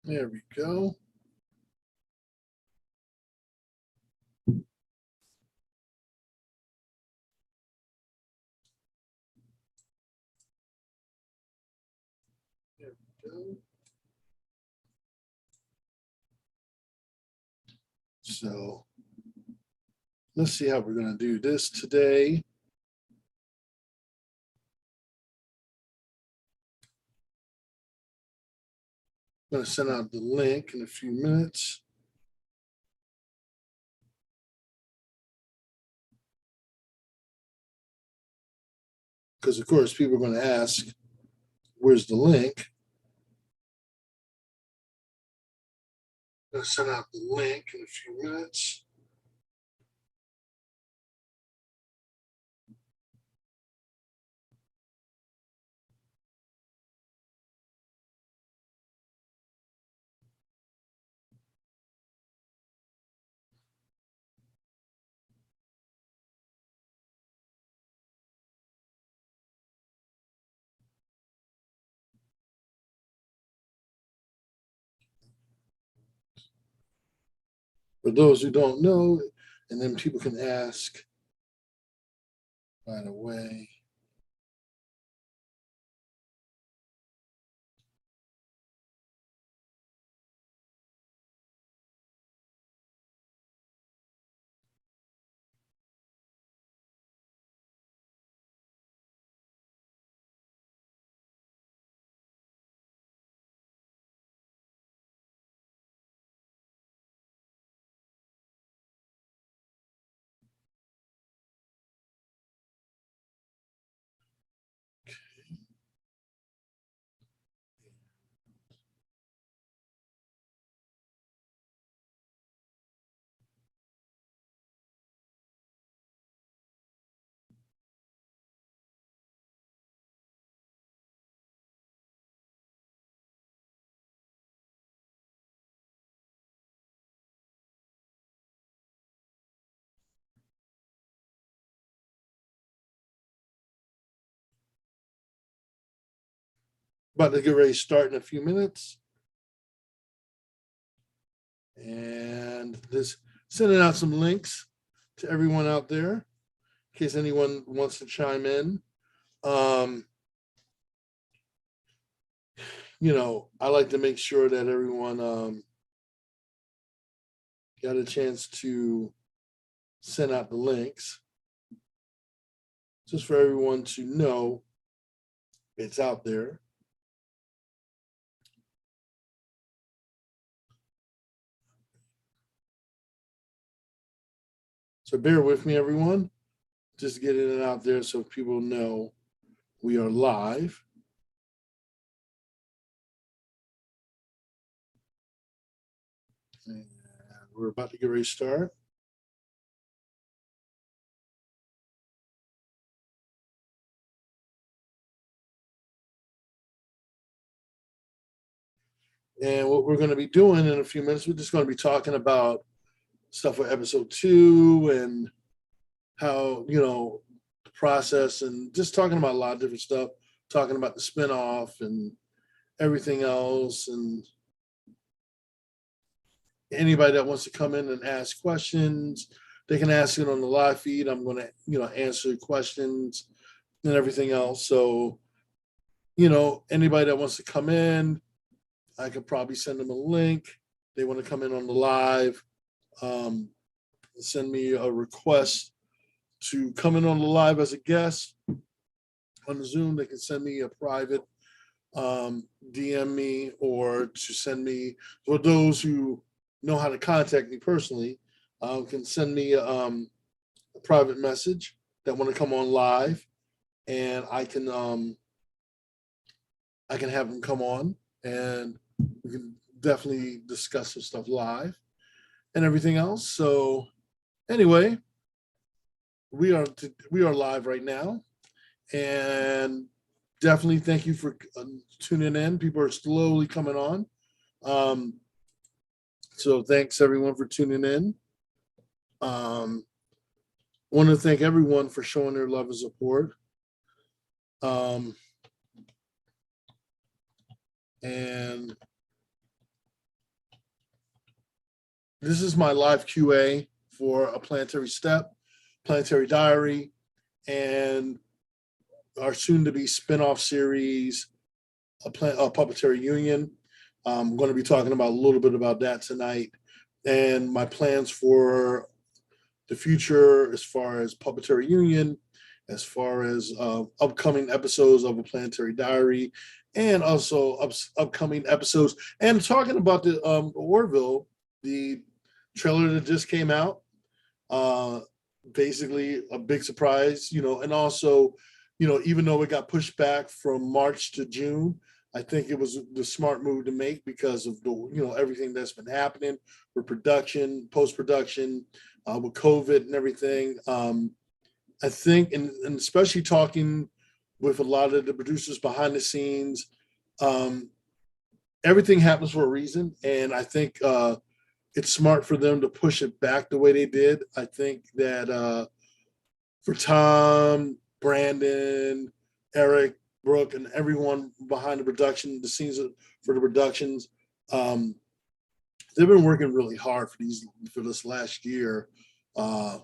There we go. There we go. So let's see how we're going to do this today. I'm going to send out the link in a few minutes. Because, of course, people are going to ask, where's the link? I'm going to send out the link in a few minutes. For those who don't know, and then people can ask right away. About to get ready to start in a few minutes. And this sending out some links to everyone out there in case anyone wants to chime in. I like to make sure that everyone got a chance to send out the links just for everyone to know it's out there. So bear with me, everyone. Just getting it out there so people know we are live. And we're about to get ready to start. And what we're going to be doing in a few minutes, we're just going to be talking about stuff for episode 2 and how, the process, and just talking about a lot of different stuff, talking about the spinoff and everything else. And anybody that wants to come in and ask questions, they can ask it on the live feed. I'm going to, answer questions and everything else. So, anybody that wants to come in, I could probably send them a link. They want to come in on the live, send me a request to come in on the live as a guest on the Zoom. They can send me a private DM me, or to send me, for those who know how to contact me personally, can send me a private message that want to come on live, and I can have them come on, and we can definitely discuss some stuff live and everything else. So anyway, we are live right now, and definitely thank you for tuning in. People are slowly coming on. So thanks everyone for tuning in. Want to thank everyone for showing their love and support. And this is my live QA for A Planetary Step, Planetary Diary, and our soon-to-be spinoff series, A Puppeteer Union. I'm going to be talking about a little bit about that tonight, and my plans for the future as far as Puppeteer Union, as far as upcoming episodes of A Planetary Diary, and also upcoming episodes. And talking about the Orville, the trailer that just came out, uh, basically a big surprise, and also, even though it got pushed back from March to June, I think it was the smart move to make because of the, everything that's been happening with production, post production, with COVID and everything. I think, and especially talking with a lot of the producers behind the scenes, um, everything happens for a reason, and I think it's smart for them to push it back the way they did. I think that for Tom, Brandon, Eric, Brooke, and everyone behind the production, the scenes for the productions, um, they've been working really hard for this last year. Uh,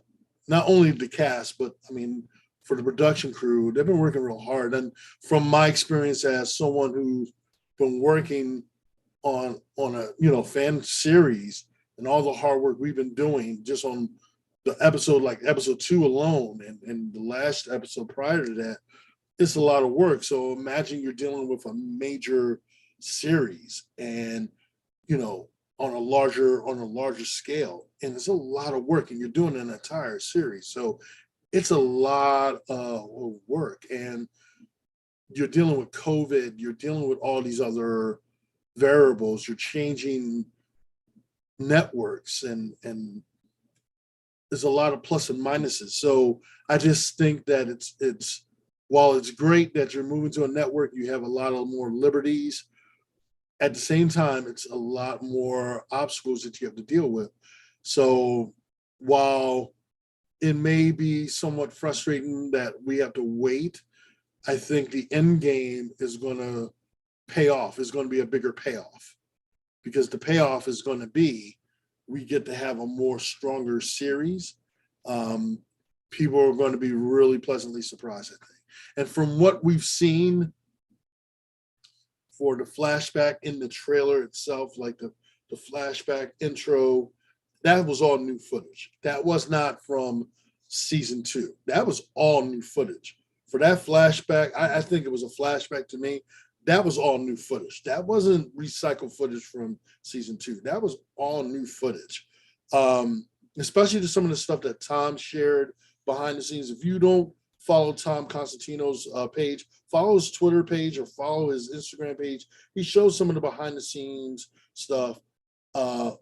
Not only the cast, but I mean, for the production crew, they've been working real hard. And from my experience as someone who's been working on a fan series and all the hard work we've been doing just on the episode, like episode 2 alone, and the last episode prior to that, it's a lot of work. So imagine you're dealing with a major series, and you know on a larger scale, and it's a lot of work, and you're doing an entire series, so it's a lot of work. And you're dealing with COVID, you're dealing with all these other variables, you're changing networks, and there's a lot of plus and minuses. So I just think that it's while it's great that you're moving to a network, you have a lot of more liberties. At the same time, it's a lot more obstacles that you have to deal with. So while it may be somewhat frustrating that we have to wait, I think the end game is going to pay off. Is going to be a bigger payoff, because the payoff is going to be we get to have a more stronger series. Um, People are going to be really pleasantly surprised, I think. And from what we've seen for the flashback in the trailer itself, like the flashback intro, that was all new footage. That was not from season 2. That was all new footage. For that flashback, I think it was a flashback to me. That was all new footage. That wasn't recycled footage from season 2. That was all new footage. Especially to some of the stuff that Tom shared behind the scenes. If you don't follow Tom Constantino's page, follow his Twitter page or follow his Instagram page. He shows some of the behind the scenes stuff. Uh,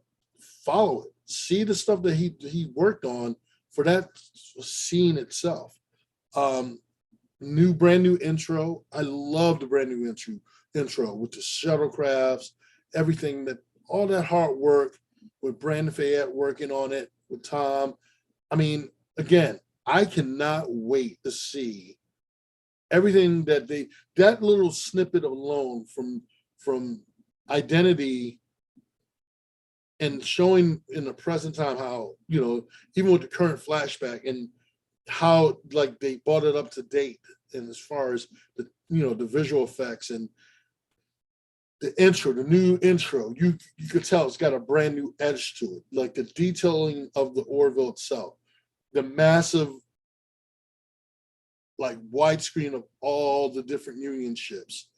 Follow it. See the stuff that he worked on for that scene itself. Um, Brand new intro. I love the brand new intro with the shuttlecrafts, everything, that all that hard work with Brandon Fayette working on it with Tom. I mean, again, I cannot wait to see everything that little snippet alone from Identity, and showing in the present time how, even with the current flashback, and how like they brought it up to date, and as far as the visual effects and the new intro, you could tell it's got a brand new edge to it, like the detailing of the Orville itself, the massive like widescreen of all the different Union ships.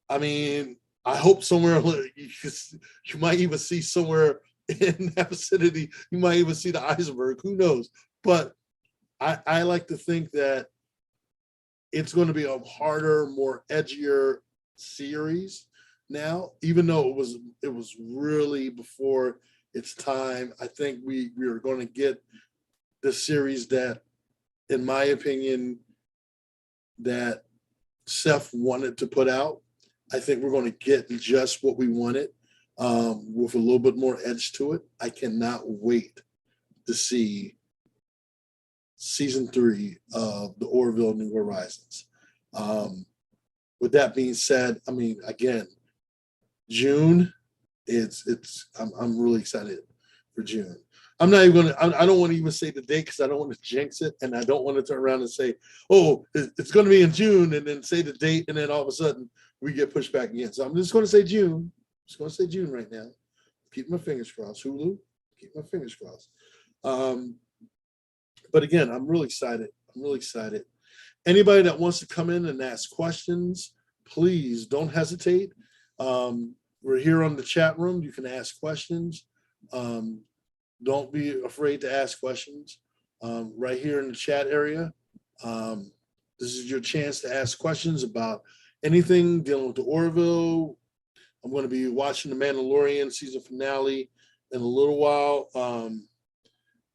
I mean, I hope somewhere you might even see somewhere in that vicinity, you might even see the iceberg. Who knows? But I like to think that it's going to be a harder, more edgier series now, even though it was really before its time. I think we are going to get the series that, in my opinion, that Seth wanted to put out. I think we're going to get just what we wanted, with a little bit more edge to it. I cannot wait to see season 3 of the Orville New Horizons. With that being said, I mean, again, June, I'm really excited for June. I'm not even going to, I don't want to even say the date because I don't want to jinx it. And I don't want to turn around and say, oh, it's going to be in June, and then say the date. And then all of a sudden we get pushed back again. So I'm just going to say June. Just going to say June right now. Keep my fingers crossed. Hulu, keep my fingers crossed. But again, I'm really excited. I'm really excited. Anybody that wants to come in and ask questions, please don't hesitate. We're here on the chat room. You can ask questions. Don't be afraid to ask questions right here in the chat area. This is your chance to ask questions about anything dealing with the Orville. I'm going to be watching the Mandalorian season finale in a little while.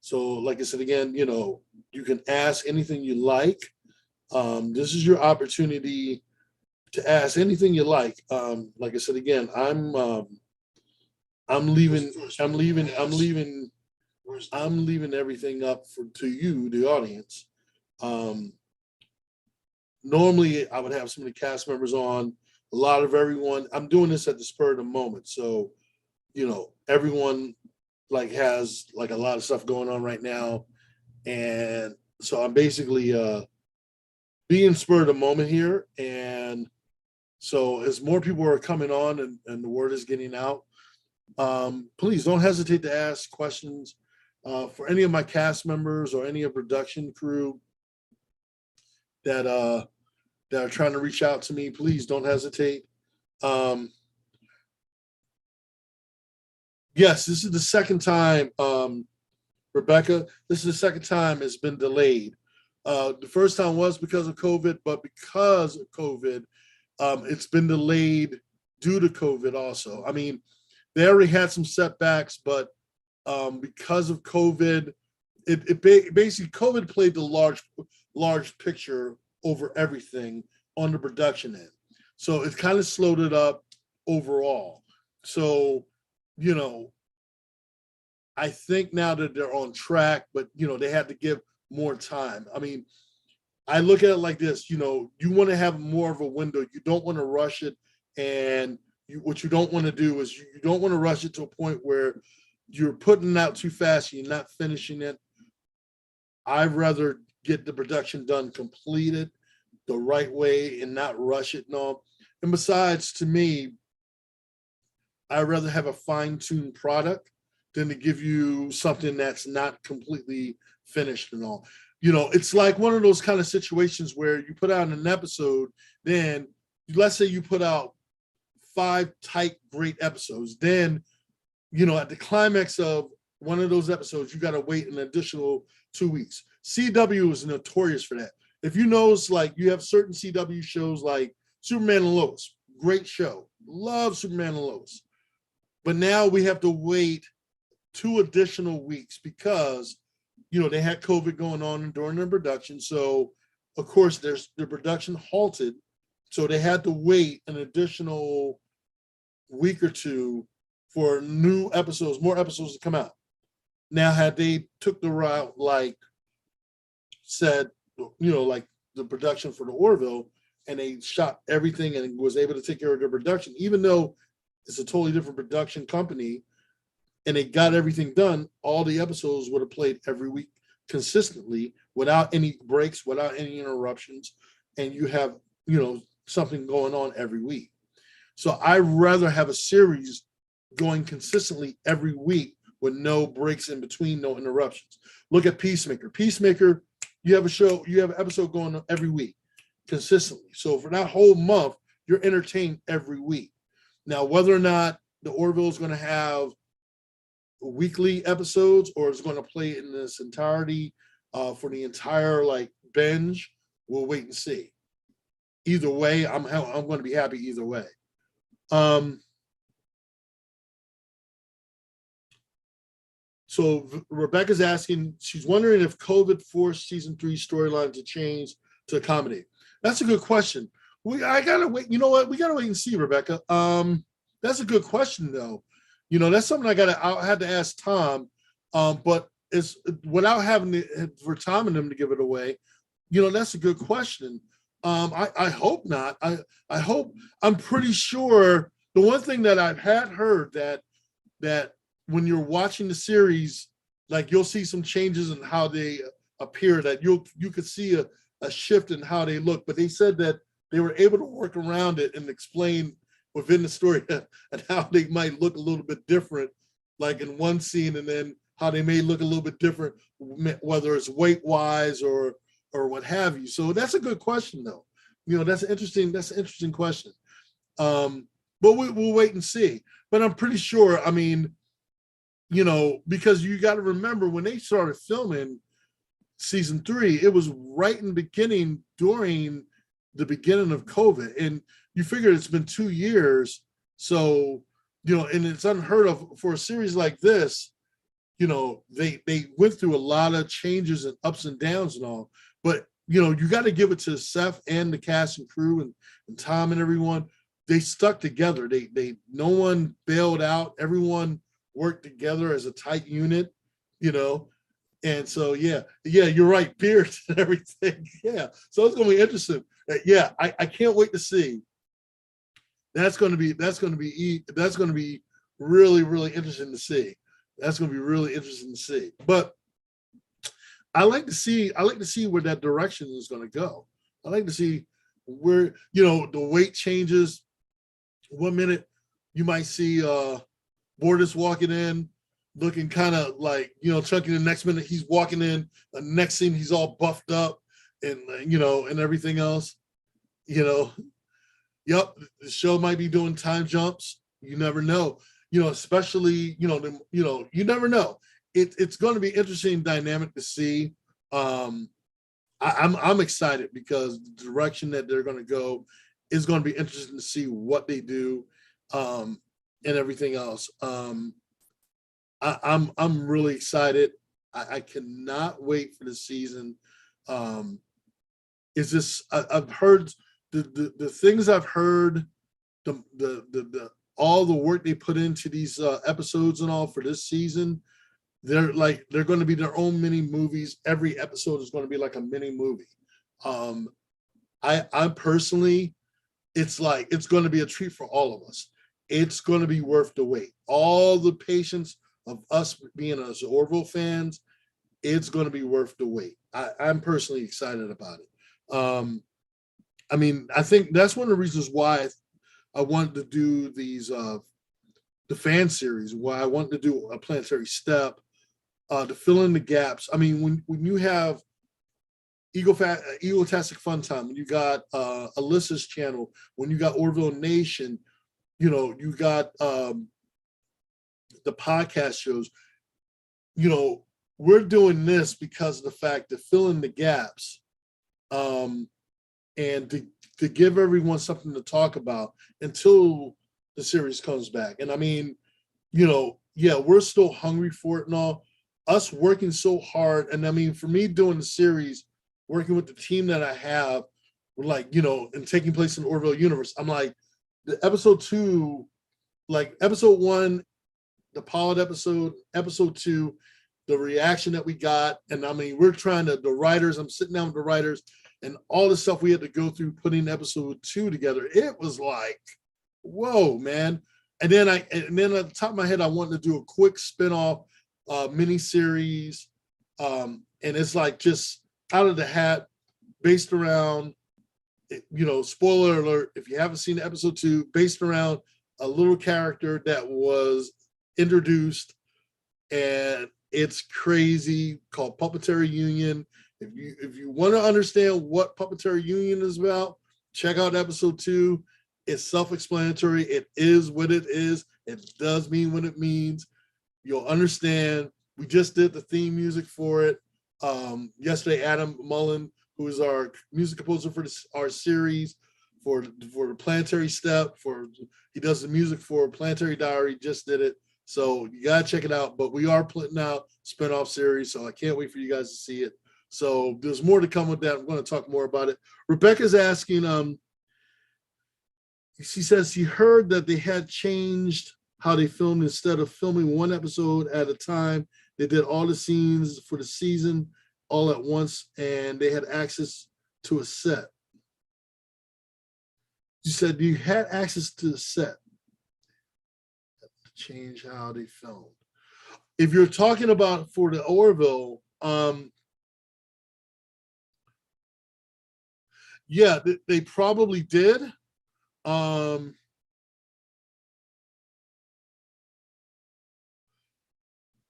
So like I said, again, you know, you can ask anything you like. This is your opportunity to ask anything you like. Like I said, again, I'm leaving everything up to you, the audience. Normally I would have some of the cast members on, a lot of everyone. I'm doing this at the spur of the moment. So, you know, everyone like has like a lot of stuff going on right now. And so I'm basically being spur of the moment here. And so as more people are coming on and the word is getting out, please don't hesitate to ask questions for any of my cast members or any of production crew that are trying to reach out to me. Please don't hesitate. Yes, this is the second time, Rebecca, this is the second time it's been delayed. The first time was because of COVID, but because of COVID, it's been delayed due to COVID also. I mean, they already had some setbacks, but because of COVID, it basically COVID played the large picture over everything on the production end. So it kind of slowed it up overall. So, you know, I think now that they're on track, but you know, they had to give more time. I mean, I look at it like this, you know, you want to have more of a window. You don't want to rush it. And what you don't want to do is you don't want to rush it to a point where you're putting it out too fast and you're not finishing it. I'd rather get the production done, completed the right way and not rush it and all. And besides, to me, I'd rather have a fine-tuned product than to give you something that's not completely finished and all. You know, it's like one of those kind of situations where you put out an episode, then let's say you put out 5 tight, great episodes. Then, you know, at the climax of one of those episodes, you got to wait an additional 2 weeks. CW is notorious for that. If you notice, like you have certain CW shows like Superman and Lois, great show. Love Superman and Lois. But now we have to wait 2 additional weeks because, you know, they had COVID going on during their production. So, of course, the production halted. So they had to wait an additional week or 2 for new episodes, more episodes to come out. Now, had they took the route like said, you know, like the production for the Orville, and they shot everything and was able to take care of their production, even though it's a totally different production company, and they got everything done, all the episodes would have played every week consistently without any breaks, without any interruptions, and you have, you know, something going on every week. So I'd rather have a series going consistently every week with no breaks in between, no interruptions. Look at Peacemaker. Peacemaker, you have an episode going on every week consistently. So for that whole month, you're entertained every week. Now, whether or not the Orville is going to have weekly episodes or is going to play in this entirety for the entire like binge, we'll wait and see. Either way, I'm going to be happy either way. So Rebecca's asking, she's wondering if COVID forced season 3 storyline to change to accommodate. That's a good question. I gotta wait. You know what? We gotta wait and see, Rebecca. That's a good question, though. You know, that's something I had to ask Tom. But it's without having for Tom and them to give it away. You know, that's a good question. I hope not. I hope. I'm pretty sure. The one thing that I've had heard that when you're watching the series, like you'll see some changes in how they appear, that you could see a shift in how they look. But they said that they were able to work around it and explain within the story and how they might look a little bit different, like in one scene, and then how they may look a little bit different, whether it's weight wise or what have you. So that's a good question, though. You know, that's an interesting question. But we'll wait and see. But I'm pretty sure, I mean, you know, because you got to remember when they started filming season 3, it was right in the beginning, during the beginning of COVID. And you figure it's been 2 years. So, you know, and it's unheard of for a series like this. You know, they went through a lot of changes and ups and downs and all. But, you know, you got to give it to Seth and the cast and crew and Tom and everyone. They stuck together. They no one bailed out. Everyone worked together as a tight unit, you know. And so yeah, you're right, beards and everything. Yeah, so it's gonna be interesting. Yeah, I can't wait to see. That's gonna be really, really interesting to see. That's gonna be really interesting to see. But I like to see where that direction is gonna go. I like to see where, you know, the weight changes. 1 minute you might see Borders walking in, looking kind of like, you know, chunky. The next minute he's walking in. The next scene he's all buffed up and, you know, and everything else. You know, yep. The show might be doing time jumps. You never know. You know, especially, you know, you never know. It's going to be interesting dynamic to see. I'm excited because the direction that they're going to go is going to be interesting to see what they do, and everything else. I'm really excited. I cannot wait for the season. Is this? I've heard the things I've heard, the all the work they put into these episodes and all for this season. They're going to be their own mini movies. Every episode is going to be like a mini movie. I personally, it's going to be a treat for all of us. It's going to be worth the wait. All the patience of us being as Orville fans, it's going to be worth the wait. I'm personally excited about it. I mean, I think that's one of the reasons why I wanted to do these the fan series, why I wanted to do a planetary step, to fill in the gaps. I mean, when you have Egotastic Fun Time, when you got Alyssa's channel, when you got Orville Nation, you know, you got the podcast shows, you know, we're doing this because of the fact to fill in the gaps, and to give everyone something to talk about until the series comes back. And I mean, you know, yeah, we're still hungry for it and all. Us working so hard, and I mean, for me doing the series, working with the team that I have, like, you know, and taking place in the Orville universe, I'm like, the episode 2, like episode 1, the pilot episode, episode 2, the reaction that we got, and I mean, we're trying to, the writers, I'm sitting down with the writers, and all the stuff we had to go through putting episode 2 together. It was like, whoa, man. And then at the top of my head, I wanted to do a quick spinoff mini series, and it's like just out of the hat, based around, you know, spoiler alert if you haven't seen episode 2, based around a little character that was introduced, and it's crazy, called Puppeteer Union. If you want to understand what Puppeteer Union is about, check out episode 2. It's self-explanatory. It is what it is. It does mean what it means. You'll understand. We just did the theme music for it yesterday. Adam Mullen, who is our music composer for our series, for the Planetary Step, he does the music for Planetary Diary, just did it. So you gotta check it out. But we are putting out spinoff series, so I can't wait for you guys to see it. So there's more to come with that. I'm going to talk more about it. Rebecca's asking, she says she heard that they had changed how they filmed. Instead of filming one episode at a time, they did all the scenes for the season all at once, and they had access to a set. She said you had access to the set. Change how they filmed. If you're talking about for the Orville, yeah, they probably did. Um,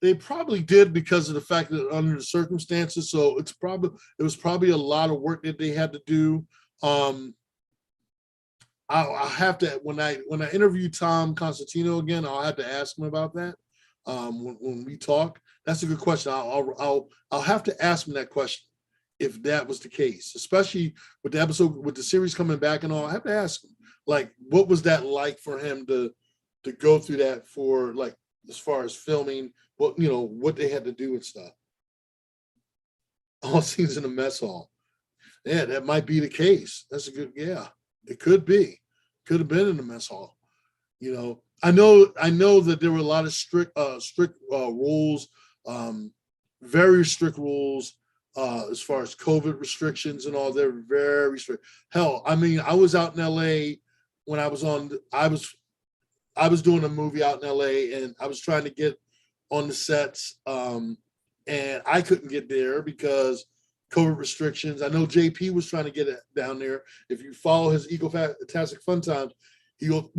they probably did because of the fact that under the circumstances. So it was probably a lot of work that they had to do. Um, I'll have to when I interview Tom Constantino again, I'll have to ask him about that. When we talk, that's a good question. I'll have to ask him that question if that was the case, especially with the episode with the series coming back and all. I have to ask him like what was that like for him to go through that for like as far as filming, what they had to do and stuff. All scenes in the mess hall. Yeah, that might be the case. That's a good, yeah, it could be. Could have been in the mess hall. I know that there were a lot of strict rules, um, very strict rules as far as COVID restrictions and all. They're very strict. Hell, I mean, I was out in LA when I was doing a movie out in LA and I was trying to get on the sets, and I couldn't get there because COVID restrictions. I know JP was trying to get it down there. If you follow his Eco-Tastic Fun Times, you've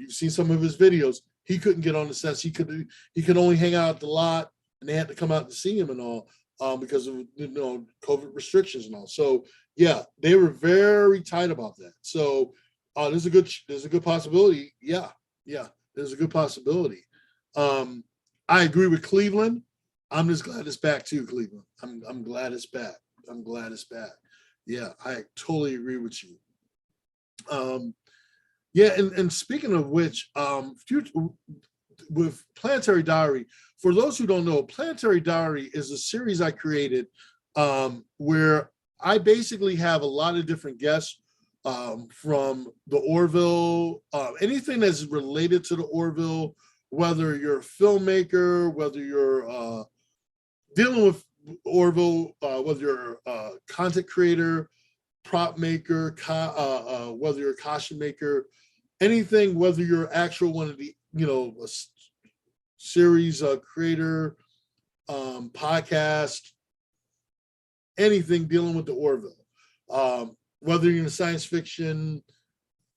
seen some of his videos. He couldn't get on the sets. He could only hang out at the lot, and they had to come out to see him and all because of COVID restrictions and all. So yeah, they were very tight about that. So there's a good possibility. Yeah, there's a good possibility. I agree with Cleveland. I'm just glad it's back too, Cleveland. I'm glad it's back. I'm glad it's back. Yeah, I totally agree with you. Um, yeah, and speaking of which, with Planetary Diary, for those who don't know, Planetary Diary is a series I created where I basically have a lot of different guests from the Orville, anything that's related to the Orville, whether you're a filmmaker, whether you're dealing with Orville, whether you're a content creator, prop maker, whether you're a costume maker, anything, whether you're actual one of the, a series creator, podcast, anything dealing with the Orville. Whether you're in science fiction,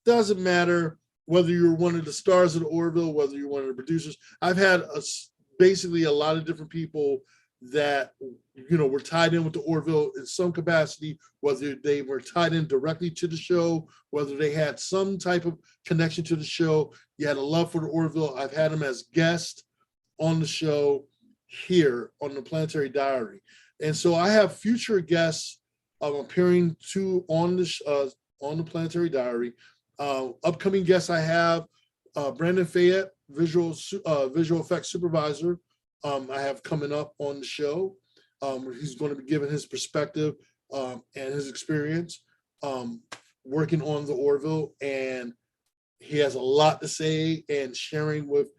doesn't matter. Whether you're one of the stars of the Orville, whether you're one of the producers. I've had basically a lot of different people that were tied in with the Orville in some capacity, whether they were tied in directly to the show, whether they had some type of connection to the show. You had a love for the Orville. I've had them as guests on the show here on the Planetary Diary. And so I have future guests appearing on the Planetary Diary. Upcoming guests I have Brandon Fayette, visual effects supervisor. I have coming up on the show. He's going to be giving his perspective and his experience working on the Orville, and he has a lot to say and sharing with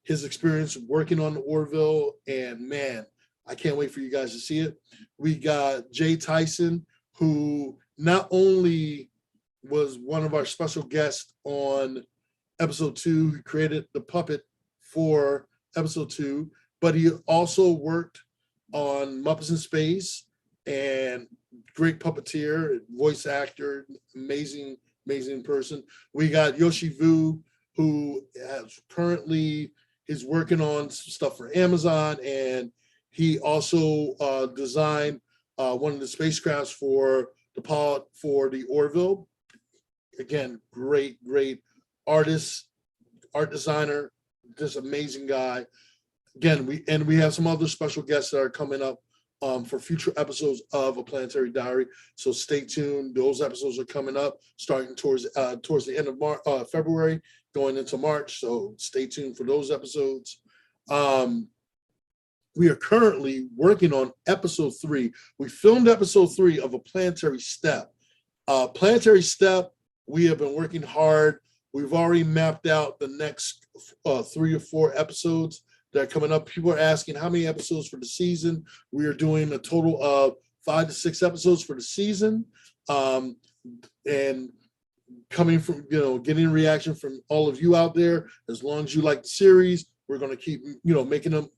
his experience working on the Orville. And man, I can't wait for you guys to see it. We got Jay Tyson, who not only was one of our special guests on episode 2, he created the puppet for episode 2, but he also worked on Muppets in Space, and great puppeteer, voice actor, amazing person. We got Yoshi Vu, who currently is working on stuff for Amazon, and he also designed one of the spacecrafts for the pod for the Orville. Again, great artist, art designer, just amazing guy. Again, we have some other special guests that are coming up for future episodes of A Planetary Diary. So stay tuned. Those episodes are coming up, starting towards the end of February, going into March. So stay tuned for those episodes. We are currently working on episode 3. We filmed episode 3 of A Planetary Step. Planetary Step, we have been working hard. We've already mapped out the next 3 or 4 episodes that are coming up. People are asking how many episodes for the season. We are doing a total of 5 to 6 episodes for the season. And coming from, getting reaction from all of you out there. As long as you like the series, we're going to keep, making them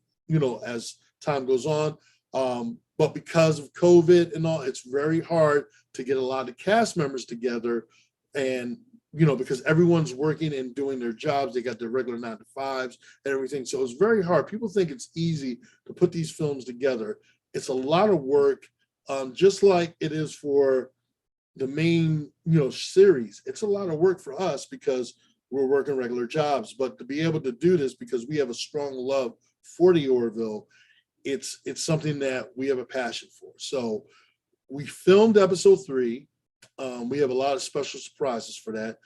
as time goes on. But because of COVID and all, it's very hard to get a lot of cast members together, and because everyone's working and doing their jobs, they got their regular 9 to 5s and everything. So it's very hard. People think it's easy to put these films together. It's a lot of work, just like it is for the main, series. It's a lot of work for us because we're working regular jobs. But to be able to do this because we have a strong love for the Orville, it's something that we have a passion for. So we filmed episode 3. We have a lot of special surprises for that.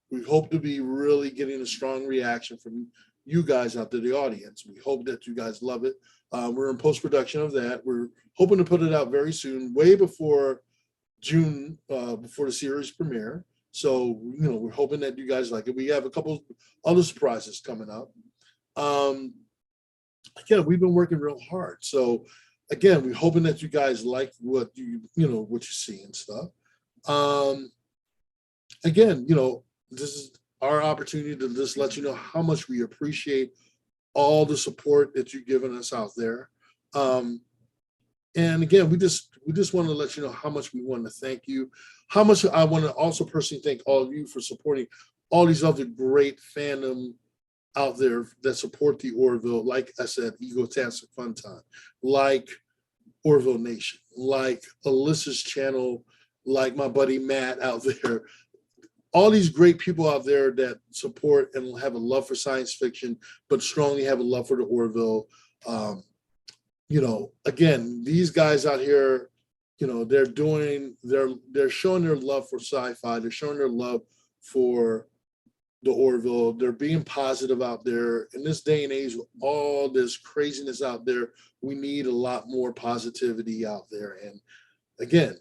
We hope to be really getting a strong reaction from you guys out there, the audience. We hope that you guys love it. We're in post-production of that. We're hoping to put it out very soon, way before June, before the series premiere. So, we're hoping that you guys like it. We have a couple other surprises coming up. Again, we've been working real hard. So again, we're hoping that you guys like what you see and stuff. Again, this is our opportunity to just let you know how much we appreciate all the support that you've given us out there. And again, we just want to let you know how much we want to thank you, how much I want to also personally thank all of you for supporting all these other great fandom out there that support the Orville. Like I said, Egotastic Fun Time, like Orville Nation, like Alyssa's channel, like my buddy Matt out there. All these great people out there that support and have a love for science fiction, but strongly have a love for the Orville. Again, these guys out here, they're showing their love for sci-fi. They're showing their love for the Orville. They're being positive out there. In this day and age, with all this craziness out there, we need a lot more positivity out there. And again,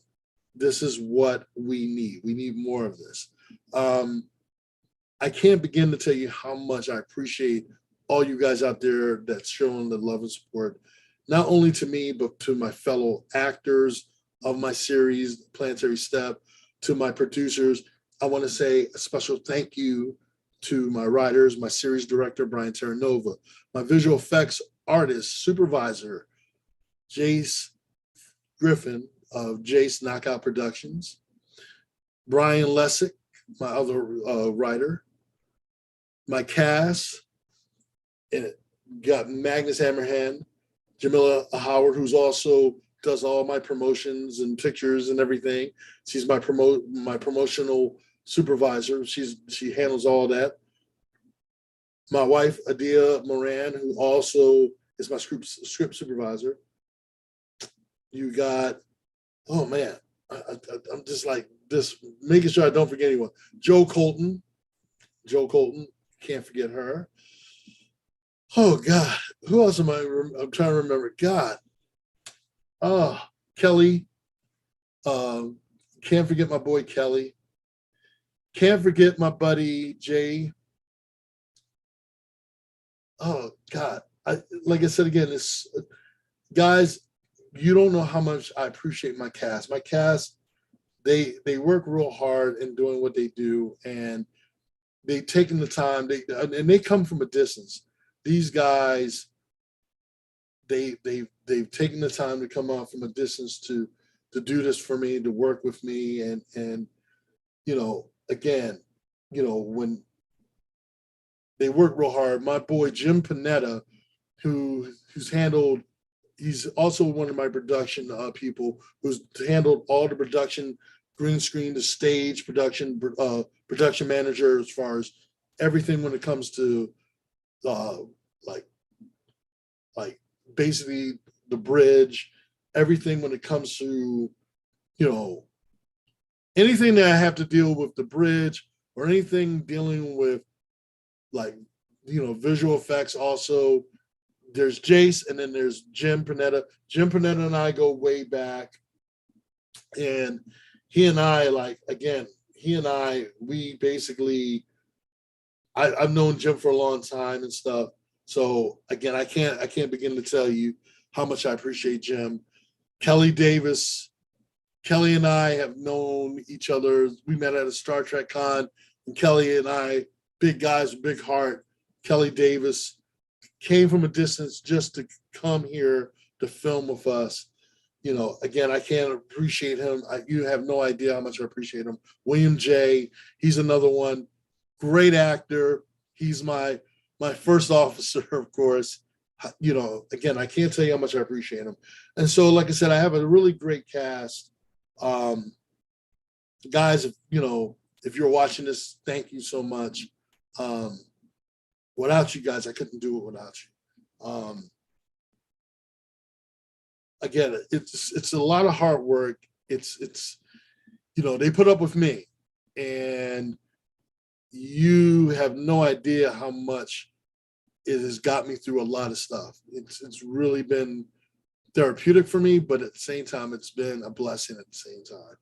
this is what we need. We need more of this. I can't begin to tell you how much I appreciate all you guys out there that's showing the love and support, not only to me, but to my fellow actors of my series, Planetary Step, to my producers. I want to say a special thank you to my writers, my series director, Brian Terranova, my visual effects artist, supervisor, Jace Griffin of Jace Knockout Productions, Brian Lessick, my other writer, my cast, and got Magnus Hammerhand, Jamila Howard, who's also does all my promotions and pictures and everything. She's my promotional supervisor. She handles all that. My wife, Adia Moran, who also is my script supervisor. You got, oh man, I'm just like this, making sure I don't forget anyone. Joe Colton, can't forget her. Oh God, who else am I'm trying to remember. God, Kelly. Can't forget my boy Kelly. Can't forget my buddy Jay. Oh God, like I said again, it's guys. You don't know how much I appreciate my cast. My cast, they work real hard in doing what they do, and they taking the time. They come from a distance. These guys, they've taken the time to come out from a distance to do this for me, to work with me, and again, when they work real hard. My boy Jim Panetta, he's also one of my production people, who's handled all the production, green screen, the stage production, production manager, as far as everything when it comes to like basically the bridge, everything when it comes to anything that I have to deal with the bridge, or anything dealing with visual effects. Also, there's Jace, and then there's Jim Panetta. Jim Panetta and I go way back, and he and I, we basically, I've known Jim for a long time and stuff. So again, I can't begin to tell you how much I appreciate Jim. Kelly Davis. Kelly and I have known each other. We met at a Star Trek con, and Kelly and I, big guys, big heart. Kelly Davis, came from a distance just to come here to film with us. Again, I can't appreciate him. You have no idea how much I appreciate him. William J. He's another one. Great actor. He's my first officer, of course. Again, I can't tell you how much I appreciate him. And so, like I said, I have a really great cast. Guys, if you're watching this, thank you so much. Without you guys, I couldn't do it without you. Again, it's a lot of hard work. It's they put up with me, and you have no idea how much it has got me through a lot of stuff. It's really been therapeutic for me, but at the same time, it's been a blessing at the same time.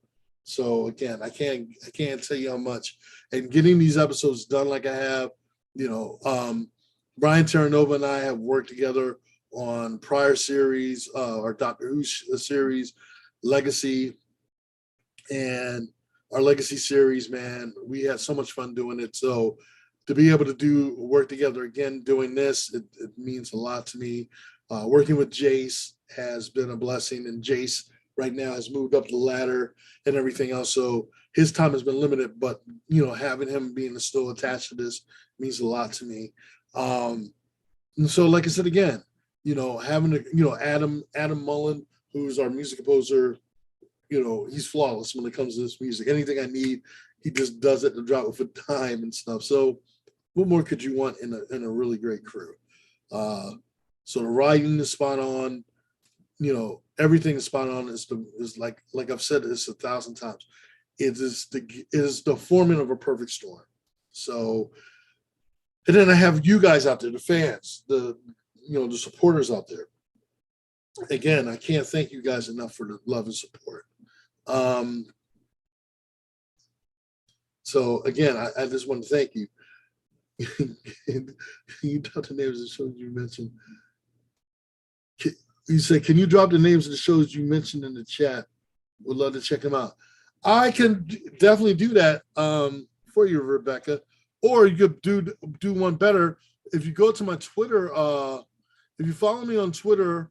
So again, I can't tell you how much. And getting these episodes done like I have, Brian Terranova and I have worked together on prior series, our Doctor Who series, Legacy, and our Legacy series, man, we had so much fun doing it. So to be able to work together again, doing this, it means a lot to me. Working with Jace has been a blessing, and Jace right now has moved up the ladder and everything else. So his time has been limited, but having him being still attached to this means a lot to me. And so, like I said again, having Adam Mullen, who's our music composer, he's flawless when it comes to this music. Anything I need, he just does it to drop it for time and stuff. So what more could you want in a really great crew? So the writing is spot on. Everything is spot on. Is like I've said this 1,000 times. It is the forming of a perfect storm. So, and then I have you guys out there, the fans, the supporters out there. Again, I can't thank you guys enough for the love and support. So again, I just want to thank you. You drop the names of the shows you mentioned. You say, can you drop the names of the shows you mentioned in the chat? Would love to check them out. I can definitely do that for you, Rebecca. Or you could do one better. If you go to my Twitter, if you follow me on Twitter,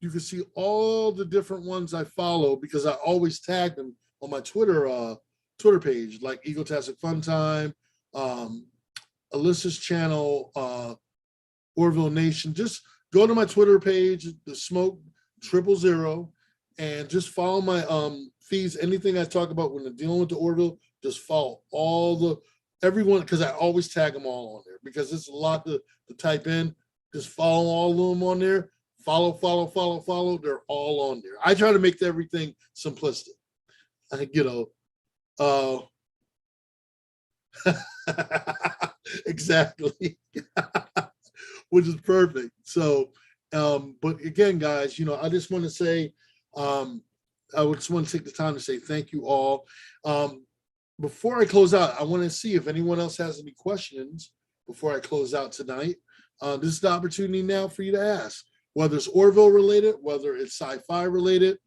you can see all the different ones I follow, because I always tag them on my Twitter page, like Egotastic Fun Time, Alyssa's channel, Orville Nation. Just go to my Twitter page, the Smoke 000, and just follow my feeds. Anything I talk about when I'm dealing with the Orville, just follow everyone, because I always tag them all on there, because it's a lot to type in. Just follow all of them on there. Follow. They're all on there. I try to make everything simplistic. Exactly. Which is perfect. So, but again, guys, I just want to say, I just want to take the time to say thank you all. Before I close out, I want to see if anyone else has any questions before I close out tonight. This is the opportunity now for you to ask, whether it's Orville related, whether it's sci-fi related,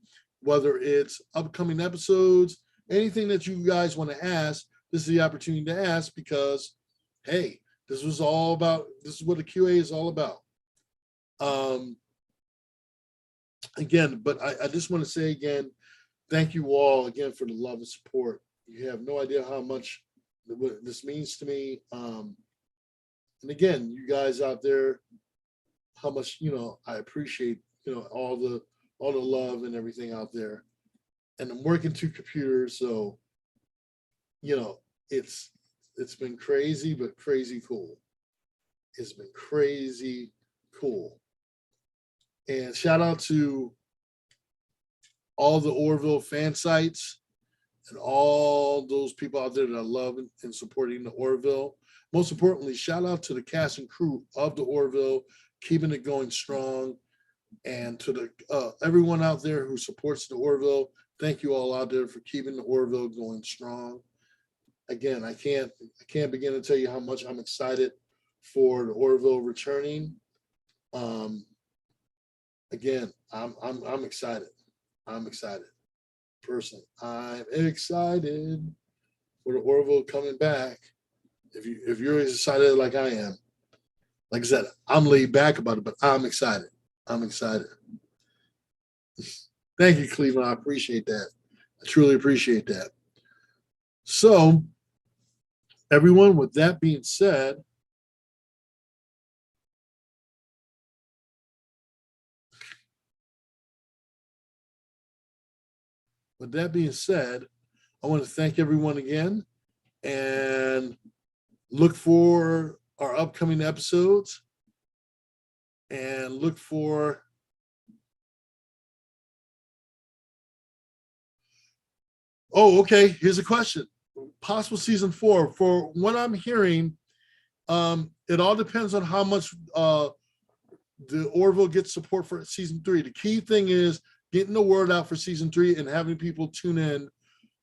whether it's upcoming episodes, anything that you guys want to ask. This is the opportunity to ask, because, hey, this is what the QA is all about. Again, but I just want to say again, thank you all again for the love and support. You have no idea how much this means to me. And again, you guys out there, how much I appreciate all the love and everything out there. And I'm working 2 computers, so it's been crazy, but crazy cool. It's been crazy cool. And shout out to all the Orville fan sites and all those people out there that I love and supporting the Orville. Most importantly, shout out to the cast and crew of the Orville, keeping it going strong. And to the everyone out there who supports the Orville, thank you all out there for keeping the Orville going strong. Again, I can't begin to tell you how much I'm excited for the Orville returning. Again, I'm excited. I'm excited. Personally, I'm excited for the Orville coming back. If you're as excited like I am, like I said, I'm laid back about it, but I'm excited. I'm excited. Thank you, Cleveland. I appreciate that. I truly appreciate that. So, everyone, with that being said, I want to thank everyone again and look for our upcoming episodes and look for okay, here's a question. Possible season 4. For what I'm hearing, it all depends on how much the Orville gets support for season 3. The key thing is getting the word out for season 3 and having people tune in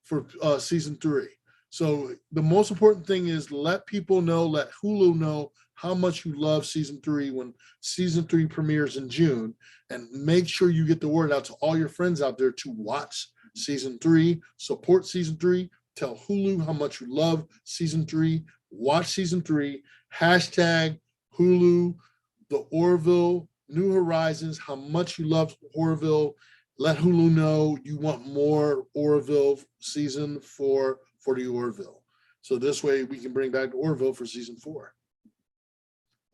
for season 3. So the most important thing is let people know, let Hulu know how much you love season 3 when season 3 premieres in June, and make sure you get the word out to all your friends out there to watch season 3, support season 3, tell Hulu how much you love season 3, watch season 3, hashtag Hulu, the Orville, New Horizons, how much you love Orville. Let Hulu know you want more Orville season 4 for the Orville. So this way we can bring back the Orville for season 4.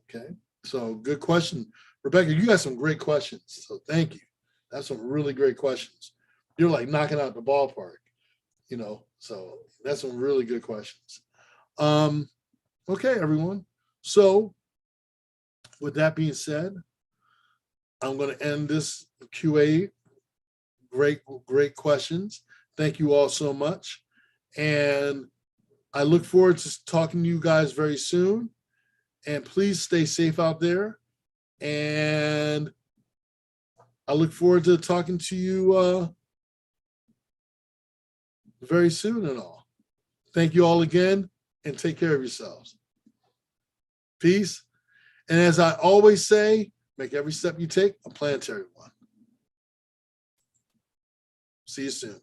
Okay, so good question. Rebecca, you got some great questions. So thank you. That's some really great questions. You're like knocking out the ballpark, so that's some really good questions. Okay, everyone. So with that being said, I'm going to end this QA. Great questions. Thank you all so much. And I look forward to talking to you guys very soon. And please stay safe out there. And I look forward to talking to you very soon and all. Thank you all again, and take care of yourselves. Peace. And as I always say, make every step you take a planetary one. See you soon.